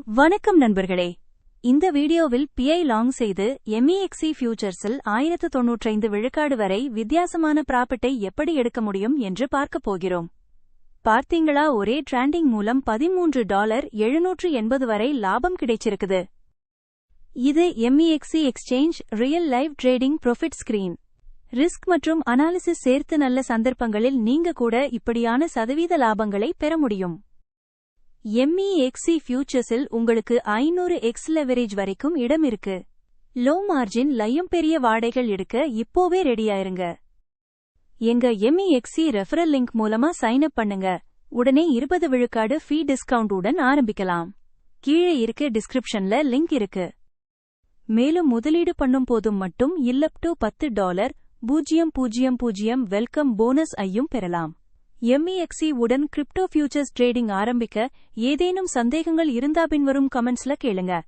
வணக்கம் நண்பர்களே, இந்த வீடியோவில் PI லாங் செய்து MEXC ஃபியூச்சர்ஸில் 1095 விழுக்காடு வரை வித்தியாசமான ப்ராஃபிட்டை எப்படி எடுக்க முடியும் என்று பார்க்கப் போகிறோம். பார்த்தீங்களா, ஒரே ட்ரேடிங் மூலம் $13.780 வரை லாபம் கிடைச்சிருக்குது. இது MEXC exchange real live trading profit screen. Risk மற்றும் அனாலிசிஸ் சேர்த்து நல்ல சந்தர்ப்பங்களில் நீங்க கூட இப்படியான சதவீத லாபங்களை பெற முடியும். MEXC ஃபியூச்சர்ஸில் உங்களுக்கு 500x லெவரேஜ் வரைக்கும் இடம் இருக்கு. லோ மார்ஜின் லையும் பெரிய வாடைகள் எடுக்க இப்போவே ரெடியாயிருங்க. எங்க MEXC ரெஃபரல் லிங்க் மூலமா சைன் அப் பண்ணுங்க. உடனே 20 விழுக்காடு ஃபீ டிஸ்கவுண்ட் உடன் ஆரம்பிக்கலாம். கீழே இருக்க டிஸ்கிரிப்ஷன்ல லிங்க் இருக்கு. மேலும் முதலீடு பண்ணும் போதும் மட்டும் இல்லப் டு $10,000 வெல்கம் போனஸ் ஐயும் பெறலாம். MEXC உடன் கிரிப்டோ ஃபியூச்சர்ஸ் ட்ரேடிங் ஆரம்பிக்க ஏதேனும் சந்தேகங்கள் இருந்தா பின்வரும் கமெண்ட்ஸ்ல கேளுங்க.